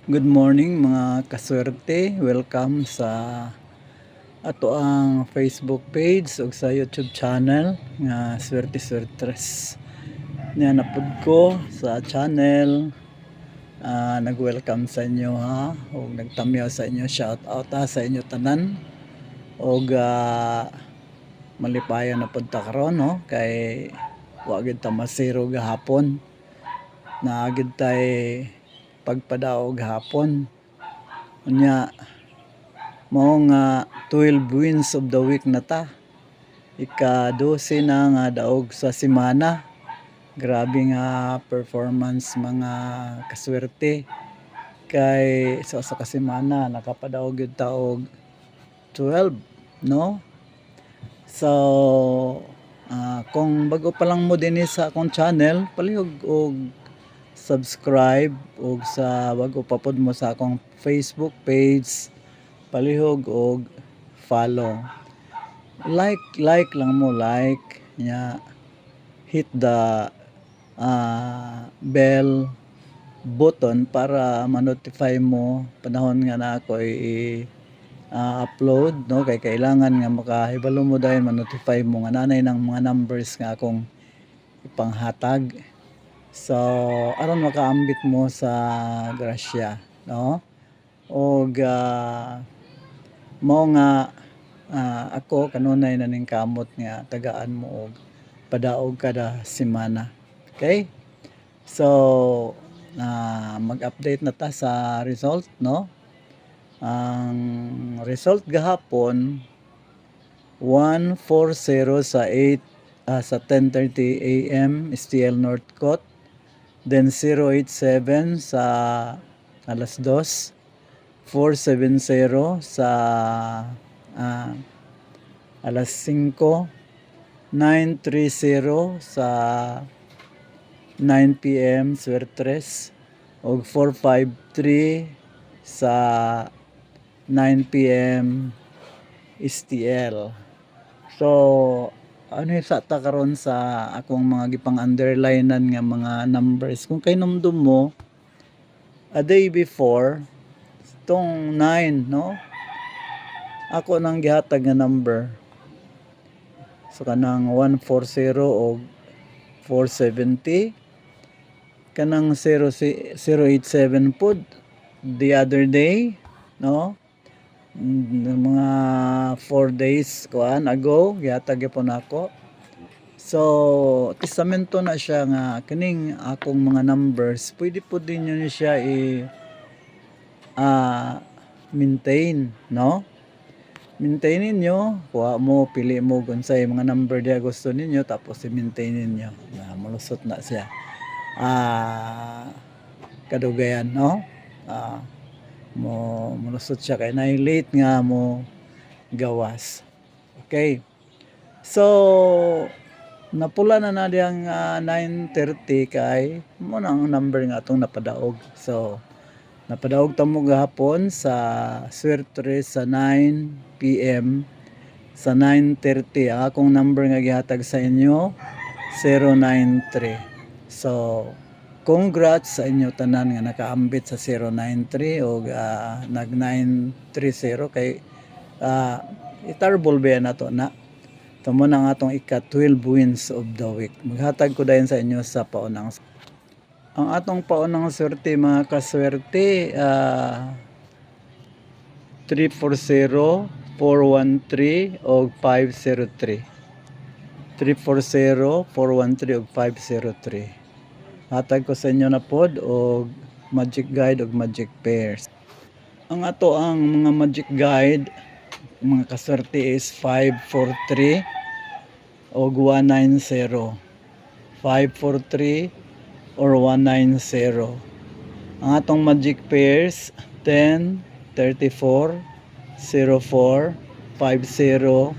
Good morning mga kaswerte. Welcome sa ato ang Facebook page ug sa YouTube channel nga Swerte Swertres. Nya napud ko sa channel. Nag-welcome sa inyo ha ug nagtamyaw sa inyo, shout out sa inyo tanan ug malipayon na pud ta karon no kay wa gid ta masiro gahapon. Naagid tay pagpadaog hapon. Unya mao nga 12 wins of the week na ta. Ika-12 na nga daog sa semana. Grabe nga performance mga kaswerte. Kay sa kasemana nakapadaog gyud ta og 12, no? So kung bago pa lang mo dinhi sa akong channel, palihog og subscribe ug sa bago pa pod mo sa akong Facebook page, palihog og follow. Like lang mo, like nya hit the bell button para ma-notify mo panahon nga na ako upload, no? Kay kailangan nga makahibalo mo dahil ma-notify mo nga nanay ng mga numbers nga akong ipanghatag. So aron makaambit mo sa grasya, no? Og mao nga ako kanunay na ning kamot nga tagaan mo og padaog kada semana. Okay? So mag-update na ta sa result, no? Ang result gahapon 140 sa 10:30 AM STL Northcote, then 087 sa alas 2, 470 sa alas 5, 930 sa 9 PM Swertres og 453 sa 9 PM STL. So ano sa ta karon sa akong mga gipang underlinean nga mga numbers, kung kay numdum mo a day before tong 9, no, ako nang gihatag nga number, so kanang 140 o 470, kanang 087 pod the other day, no, mga 4 days ago gihatag gyapon ako. So testamento na siya nga kining akong mga numbers pwede po din yun siya maintain, no? Maintain ninyo, kuha mo, pili mo kung sa mga number dia gusto ninyo, tapos i-maintain ninyo. Malusot na siya. Kadugayan, no? Malusot siya kay na-late nga mo gawas. Okay. So napula na na diyang 9:30 kay mo nang number nga atong napadaog. So napadaog ta mo gahapon sa Swertres sa 9 PM sa 9:30. Akong number nga gihatag sa inyo 093. So congrats sa inyo tanan nga nakaambit sa 093 o nag 930 kay itarbol ba na to na tamo na nga atong ika-12 wins of the week. Maghatag ko dayon sa inyo sa paunang ang atong paunang swerte mga kaswerte, 340, 413 o 503. 340, 413 o 503. Hatag ko sa inyo na pod og magic guide og magic pairs. Ang ato ang mga magic guide mga kaswerte is 543 og 190. 543 or 190. Ang atong magic pairs 10, 34, 04, 50,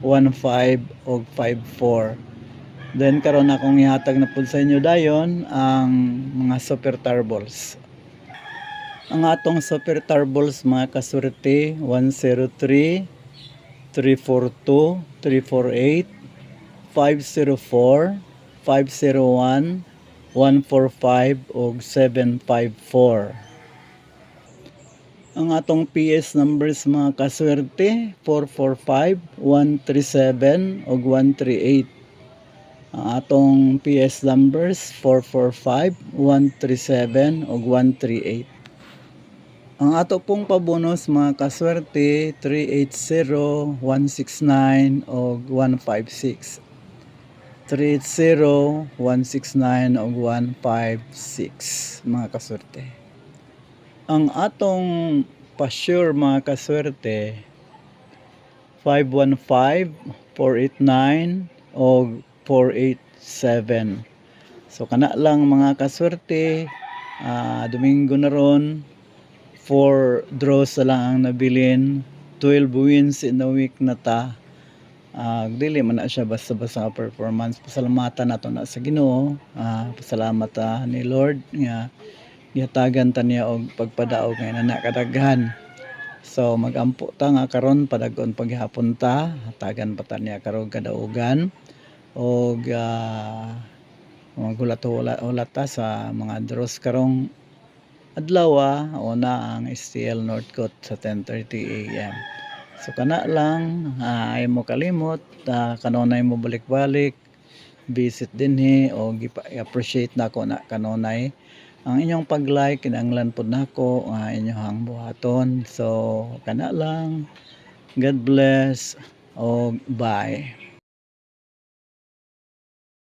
15 og 54. Then karon akong ihatag na pud sa inyo dayon ang mga super tarbles. Ang atong super tarbles mga kaswerte 103, 342, 348, 504, 501, 145 ug 754. Ang atong PS numbers mga kaswerte 445, 137 ug 138. Ang atong PS numbers 445, 137 ug 138. Ang ato pong pabonus mga kaswerte 380, 169 ug 156. 380, 169 ug 156 mga kaswerte. Ang atong pa-sure mga kaswerte 515, 489 ug 487. So kana lang mga kaswerte, Domingo na ron 4 draws na lang ang nabilin, 12 wins in a week na ta. Dili man na siya basta-basta performance. Pasalamatan nato na sa Ginoo. Pasalamat ni Lord nga gihatagan ta niya og pagpadaog nga na kadaghan. So magampo ta nga karon padagon paghapon ta, hatagan pa ta niya karong kadaugan og maghulat-hulat ta sa mga draws karong adlaw. Una ang STL Northcote sa 10:30 AM. So kana lang, ay mo kalimot, kanunay mo balik-balik, visit dinhi o appreciate nako na kanunay ang inyong pag-like kinahanglan pod nako inyong buhaton. So kana lang, God bless o bye.